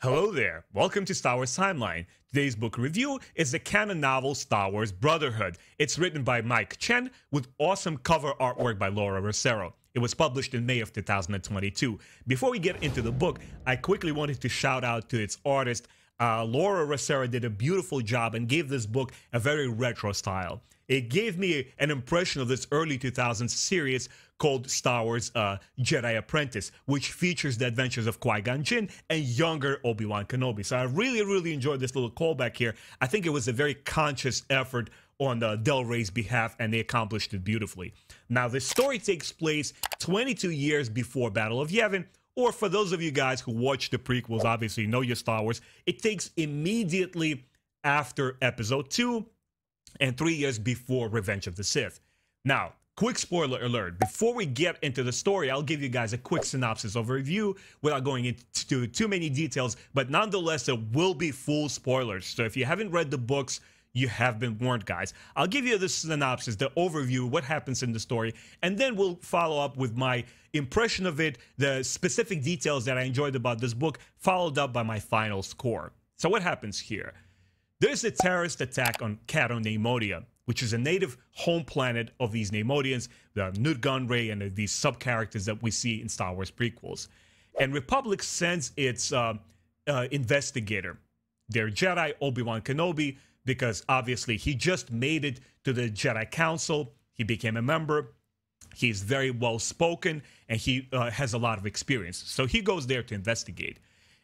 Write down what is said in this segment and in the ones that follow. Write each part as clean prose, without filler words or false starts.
Hello there, welcome to Star Wars Timeline. Today's book review is the canon novel Star Wars Brotherhood. It's written by Mike Chen with awesome cover artwork by Racero. It was published in May of 2022. Before we get into the book, I quickly wanted to shout out to its artist. Racero did a beautiful job and gave this book a very retro style. It gave me an impression of this early 2000s series called Star Wars Jedi Apprentice, which features the adventures of Qui-Gon Jinn and younger Obi-Wan Kenobi. So I really enjoyed this little callback here. I think it was a very conscious effort on Del Rey's behalf, and they accomplished it beautifully. Now, the story takes place 22 years before Battle of Yavin, or for those of you guys who watch the prequels, obviously know your Star Wars, it takes immediately after Episode 2 and 3 years before Revenge of the Sith. Now, quick spoiler alert. Before we get into the story, I'll give you guys a quick synopsis overview without going into too many details, but nonetheless, there will be full spoilers. So if you haven't read the books, you have been warned, guys. I'll give you the synopsis, the overview, what happens in the story, and then we'll follow up with my impression of it, the specific details that I enjoyed about this book, followed up by my final score. So what happens here? There's a terrorist attack on CANON Neimoidia, which is a native home planet of these Neimoidians, the Nute Gunray and these sub-characters that we see in Star Wars prequels. And Republic sends its investigator, their Jedi, Obi-Wan Kenobi, because obviously he just made it to the Jedi Council. He became a member. He's very well-spoken, and he has a lot of experience. So he goes there to investigate.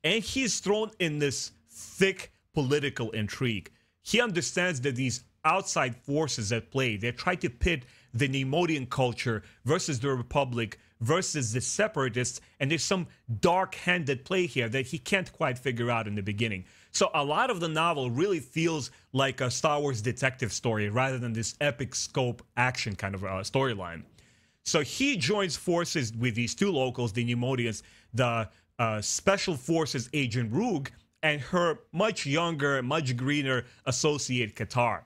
And he's thrown in this thick political intrigue. He understands that these outside forces at play, they try to pit the Neimoidian culture versus the Republic versus the Separatists, and there's some dark hand at play here that he can't quite figure out in the beginning. So a lot of the novel really feels like a Star Wars detective story rather than this epic scope action kind of storyline. So he joins forces with these two locals, the Neimoidians, the Special Forces agent Rogue, and her much younger, much greener associate Qatar.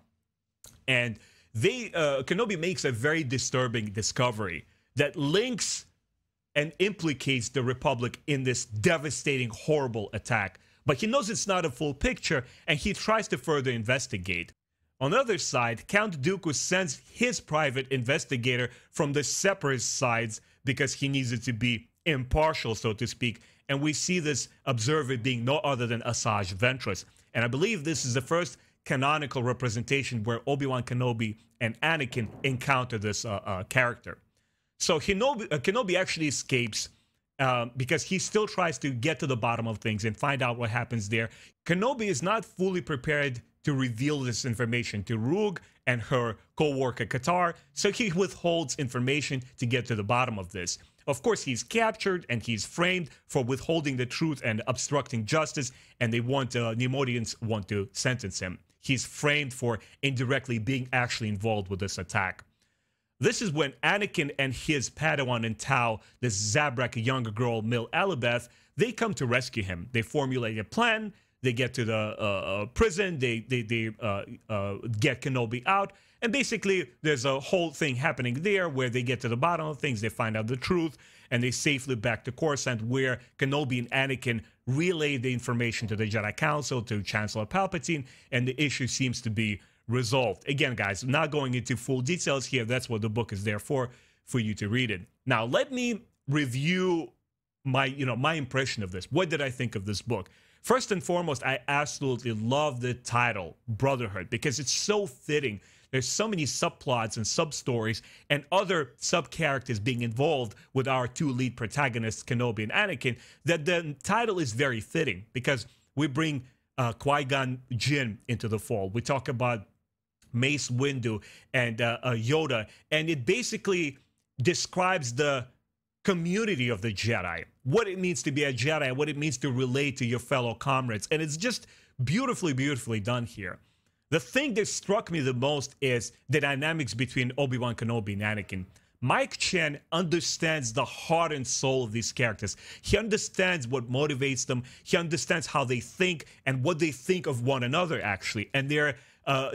And Kenobi makes a very disturbing discovery that links and implicates the Republic in this devastating, horrible attack. But he knows it's not a full picture, and he tries to further investigate. On the other side, Count Dooku sends his private investigator from the Separatist sides because he needs it to be impartial, so to speak. And we see this observer being no other than Asajj Ventress. And I believe this is the first canonical representation where Obi-Wan Kenobi and Anakin encounter this character. So Kenobi actually escapes because he still tries to get to the bottom of things and find out what happens there. Kenobi is not fully prepared to reveal this information to Rogue and her co-worker Qatar, so he withholds information to get to the bottom of this. Of course, he's captured and he's framed for withholding the truth and obstructing justice, and Neimoidians want to sentence him. He's framed for indirectly being actually involved with this attack. This is when Anakin and his Padawan and Tau, this Zabrak younger girl, Mil Alibeth, they come to rescue him. They formulate a plan. They get to the prison. They get Kenobi out. And basically, there's a whole thing happening there where they get to the bottom of things. They find out the truth. And they safely back to Coruscant, where Kenobi and Anakin relay the information to the Jedi Council, to Chancellor Palpatine. And the issue seems to be resolved. Again, guys, not going into full details here. That's what the book is there for you to read it. Now, let me review my impression of this. What did I think of this book? First and foremost, I absolutely love the title, Brotherhood, because it's so fitting. There's so many subplots and sub-stories and other sub-characters being involved with our two lead protagonists, Kenobi and Anakin, that the title is very fitting because we bring Qui-Gon Jinn into the fold. We talk about Mace Windu and Yoda, and it basically describes the community of the Jedi, what it means to be a Jedi, what it means to relate to your fellow comrades, and it's just beautifully done here. The thing that struck me the most is the dynamics between Obi-Wan Kenobi and Anakin. Mike Chen understands the heart and soul of these characters. He understands what motivates them. He understands how they think and what they think of one another, actually. And they're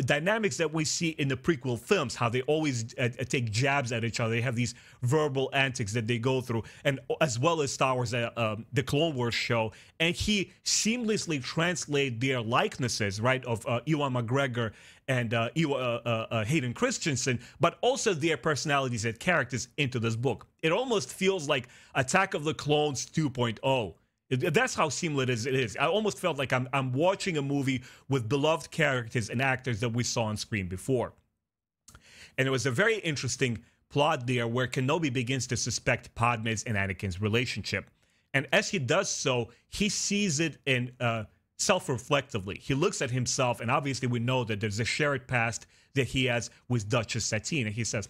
dynamics that we see in the prequel films, how they always take jabs at each other. They have these verbal antics that they go through, and as well as Star Wars, the Clone Wars show. And he seamlessly translate their likenesses, right, of Ewan McGregor and Hayden Christensen, but also their personalities and characters into this book. It almost feels like Attack of the Clones 2.0. That's how seamless it is. I almost felt like I'm watching a movie with beloved characters and actors that we saw on screen before. And it was a very interesting plot there where Kenobi begins to suspect Padme's and Anakin's relationship. And as he does so, he sees it in self-reflectively. He looks at himself, and obviously we know that there's a shared past that he has with Duchess Satine. And he says,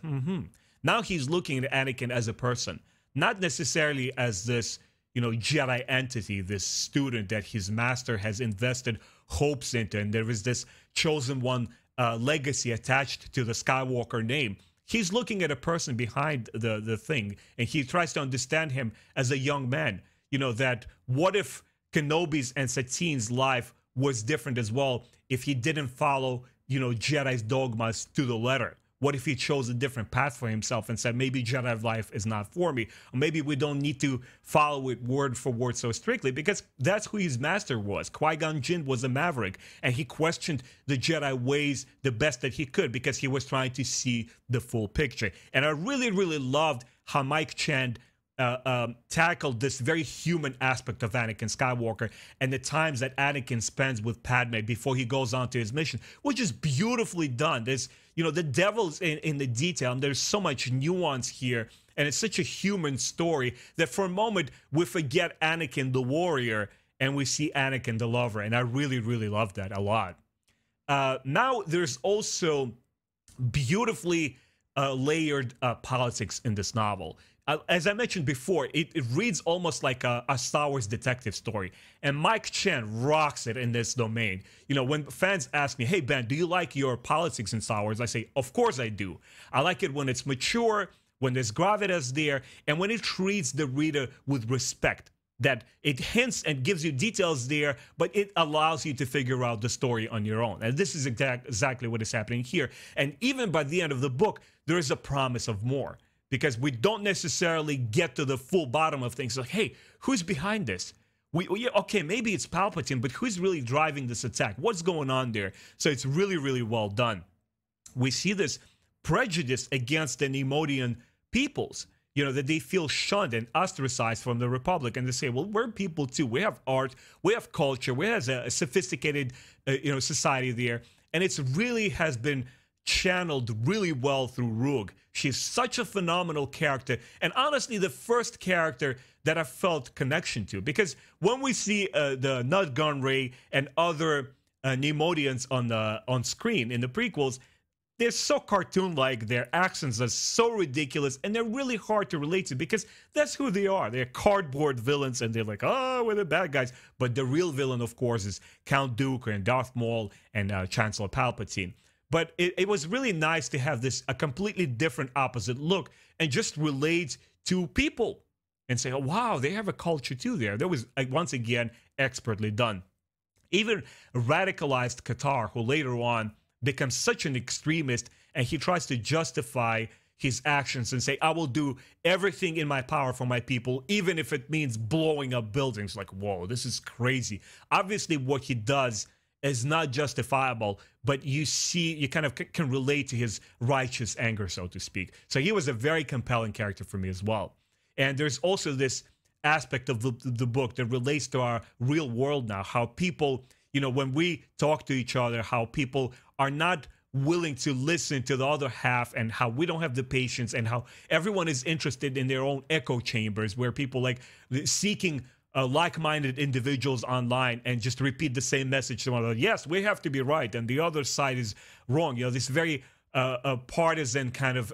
Now he's looking at Anakin as a person, not necessarily as this, Jedi entity, this student that his master has invested hopes into, and there is this chosen one legacy attached to the Skywalker name. He's looking at a person behind the thing, and he tries to understand him as a young man. That what if Kenobi's and Satine's life was different as well if he didn't follow, Jedi's dogmas to the letter? What if he chose a different path for himself and said, maybe Jedi life is not for me? Or maybe we don't need to follow it word for word so strictly, because that's who his master was. Qui-Gon Jinn was a maverick, and he questioned the Jedi ways the best that he could because he was trying to see the full picture. And I really, really loved how Mike Chen tackled this very human aspect of Anakin Skywalker and the times that Anakin spends with Padme before he goes on to his mission, which is beautifully done. There's, the devil's in the detail, and there's so much nuance here, and it's such a human story that for a moment we forget Anakin the warrior and we see Anakin the lover, and I really, really love that a lot. Now there's also beautifully layered politics in this novel. As I mentioned before, it reads almost like a Star Wars detective story. And Mike Chen rocks it in this domain. When fans ask me, hey, Ben, do you like your politics in Star Wars? I say, of course I do. I like it when it's mature, when there's gravitas there, and when it treats the reader with respect. That it hints and gives you details there, but it allows you to figure out the story on your own. And this is exactly what is happening here. And even by the end of the book, there is a promise of more, because we don't necessarily get to the full bottom of things. Like, hey, who's behind this? Okay, maybe it's Palpatine, but who's really driving this attack? What's going on there? So it's really, really well done. We see this prejudice against the Neimoidian peoples, that they feel shunned and ostracized from the Republic. And they say, well, we're people too. We have art, we have culture, we have a sophisticated, society there. And it's really has been channeled really well through Roog. She's such a phenomenal character, and honestly the first character that I felt connection to, because when we see the Nut Gunray and other Neimoidians on screen in the prequels, they're so cartoon-like, their accents are so ridiculous, and they're really hard to relate to because that's who they are. They're cardboard villains, and they're like, oh, we're the bad guys. But the real villain, of course, is Count Dooku and Darth Maul and Chancellor Palpatine. But it was really nice to have a completely different opposite look and just relate to people and say, oh, wow, they have a culture too there. That was, once again, expertly done. Even radicalized Qatar, who later on becomes such an extremist, and he tries to justify his actions and say, I will do everything in my power for my people, even if it means blowing up buildings. Like, whoa, this is crazy. Obviously, what he does is not justifiable, but you kind of can relate to his righteous anger, so to speak. So he was a very compelling character for me as well. And there's also this aspect of the book that relates to our real world now, how people, when we talk to each other, how people are not willing to listen to the other half, and how we don't have the patience, and how everyone is interested in their own echo chambers, where people like seeking like-minded individuals online and just repeat the same message to one another. Yes, we have to be right, and the other side is wrong. This very partisan kind of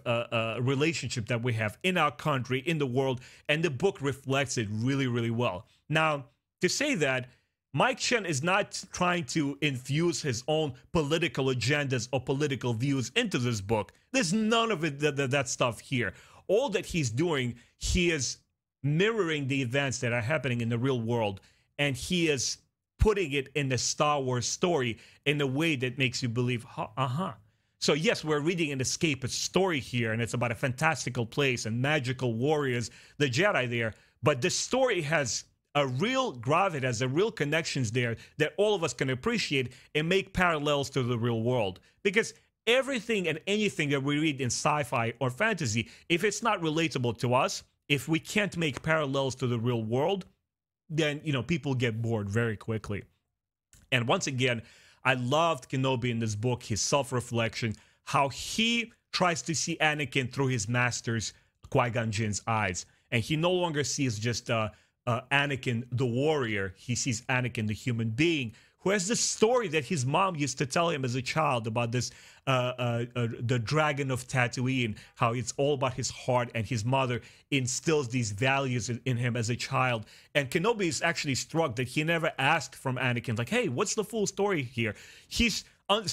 relationship that we have in our country, in the world, and the book reflects it really, really well. Now, to say that, Mike Chen is not trying to infuse his own political agendas or political views into this book. There's none of it, that stuff here. All that he's doing, he is mirroring the events that are happening in the real world, and he is putting it in the Star Wars story in a way that makes you believe, So yes, we're reading an escapist story here, and it's about a fantastical place and magical warriors, the Jedi there, but the story has a real gravity, has a real connections there that all of us can appreciate and make parallels to the real world. Because everything and anything that we read in sci-fi or fantasy, if it's not relatable to us, if we can't make parallels to the real world, then, you know, people get bored very quickly. And once again, I loved Kenobi in this book, his self-reflection, how he tries to see Anakin through his master's, Qui-Gon Jinn's eyes. And he no longer sees just Anakin the warrior. He sees Anakin the human being, who has this story that his mom used to tell him as a child about this, the dragon of Tatooine, how it's all about his heart, and his mother instills these values in him as a child. And Kenobi is actually struck that he never asked from Anakin, like, hey, what's the full story here? He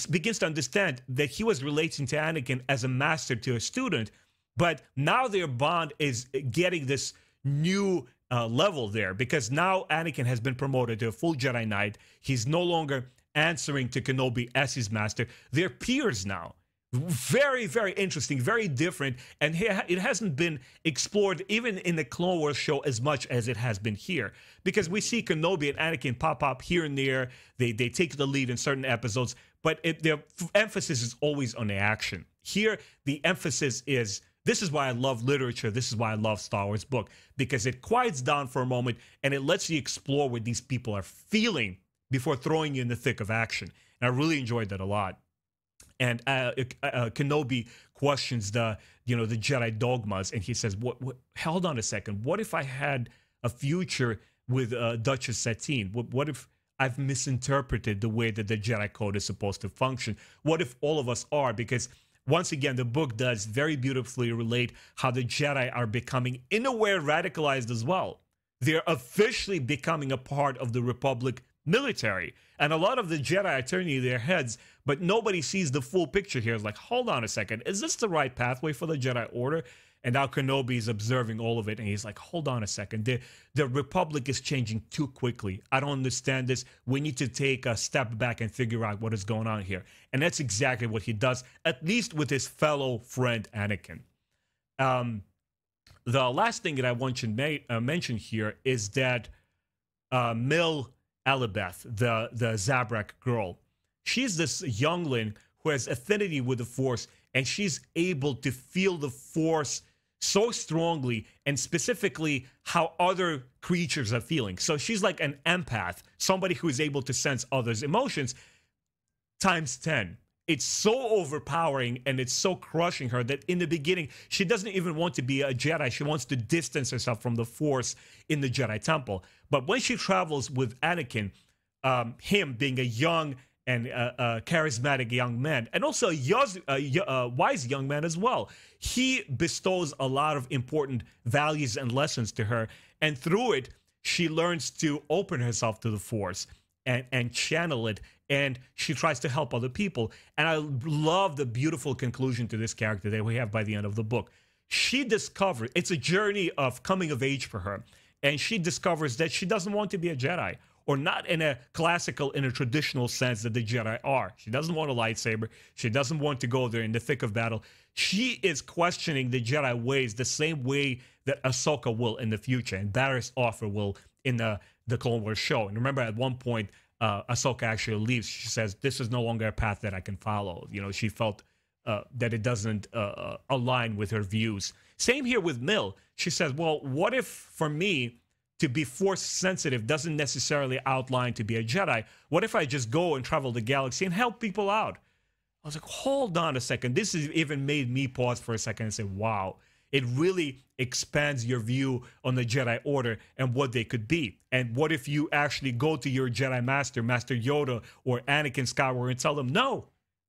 begins to understand that he was relating to Anakin as a master to a student, but now their bond is getting this new level there, because now Anakin has been promoted to a full Jedi Knight. He's no longer answering to Kenobi as his master. They're peers now. Very, very interesting, very different, and it hasn't been explored even in the Clone Wars show as much as it has been here, because we see Kenobi and Anakin pop up here and there. They take the lead in certain episodes, but their emphasis is always on the action. Here, the emphasis is, this is why I love literature. This is why I love Star Wars book, because it quiets down for a moment and it lets you explore what these people are feeling before throwing you in the thick of action. And I really enjoyed that a lot. And Kenobi questions the Jedi dogmas, and he says, "What? Hold on a second. What if I had a future with Duchess Satine? What if I've misinterpreted the way that the Jedi Code is supposed to function? What if all of us are?" Because once again, the book does very beautifully relate how the Jedi are becoming, in a way, radicalized as well. They're officially becoming a part of the Republic military. And a lot of the Jedi are turning their heads, but nobody sees the full picture here. It's like, hold on a second, is this the right pathway for the Jedi Order? And now Kenobi is observing all of it, and he's like, hold on a second, the Republic is changing too quickly. I don't understand this. We need to take a step back and figure out what is going on here. And that's exactly what he does, at least with his fellow friend Anakin. The last thing that I want to mention here is that Mil Alibeth, the Zabrak girl, she's this youngling who has affinity with the Force, and she's able to feel the Force so strongly, and specifically how other creatures are feeling. So she's like an empath, somebody who is able to sense others' emotions times 10. It's so overpowering and it's so crushing her that in the beginning, she doesn't even want to be a Jedi. She wants to distance herself from the Force in the Jedi Temple. But when she travels with Anakin, him being a young and charismatic young man, and also a wise young man as well, he bestows a lot of important values and lessons to her, and through it she learns to open herself to the Force and channel it, and she tries to help other people. And I love the beautiful conclusion to this character that we have by the end of the book. She discovers, it's a journey of coming of age for her, and she discovers that she doesn't want to be a Jedi, or not in a classical, in a traditional sense that the Jedi are. She doesn't want a lightsaber. She doesn't want to go there in the thick of battle. She is questioning the Jedi ways the same way that Ahsoka will in the future, and Barriss Offee will in the Clone Wars show. And remember, at one point, Ahsoka actually leaves. She says, this is no longer a path that I can follow. You know, she felt that it doesn't align with her views. Same here with Mil. She says, well, what if for me, to be Force sensitive doesn't necessarily outline to be a Jedi? What if I just go and travel the galaxy and help people out? I was like, hold on a second. This has even made me pause for a second and say, wow, it really expands your view on the Jedi Order and what they could be. And what if you actually go to your Jedi Master, Master Yoda or Anakin Skywalker, and tell them, no,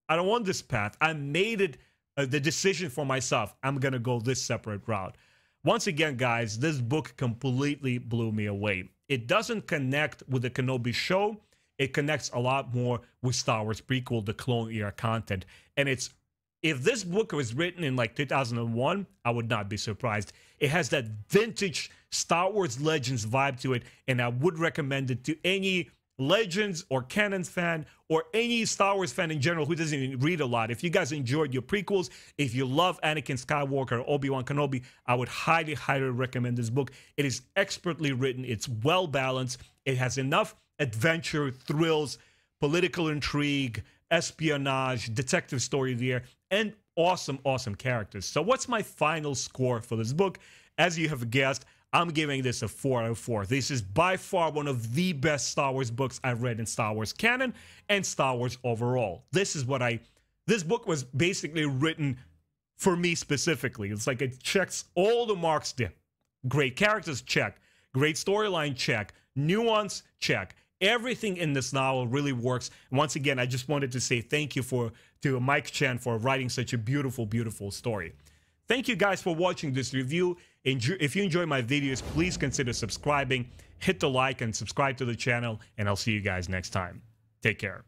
I don't want this path. I made it the decision for myself. I'm going to go this separate route. Once again, guys, this book completely blew me away. It doesn't connect with the Kenobi show. It connects a lot more with Star Wars prequel, the Clone Era content. And it's, if this book was written in like 2001, I would not be surprised. It has that vintage Star Wars Legends vibe to it, and I would recommend it to any Legends or Canon fan or any Star Wars fan in general who doesn't even read a lot, if you guys enjoyed your prequels, if you love Anakin Skywalker, Obi-Wan Kenobi, I would highly, highly recommend this book. It is expertly written. It's well balanced. It has enough adventure, thrills, political intrigue, espionage, detective story there, and awesome, awesome characters. So what's my final score for this book? As you have guessed, I'm giving this a 4 out of 4. This is by far one of the best Star Wars books I've read in Star Wars canon and Star Wars overall. This book was basically written for me specifically. It's like it checks all the marks there. Great characters, check. Great storyline, check. Nuance, check. Everything in this novel really works. Once again, I just wanted to say thank you to Mike Chen for writing such a beautiful, beautiful story. Thank you guys for watching this review. If you enjoy my videos, please consider subscribing, hit the like and subscribe to the channel, and I'll see you guys next time. Take care.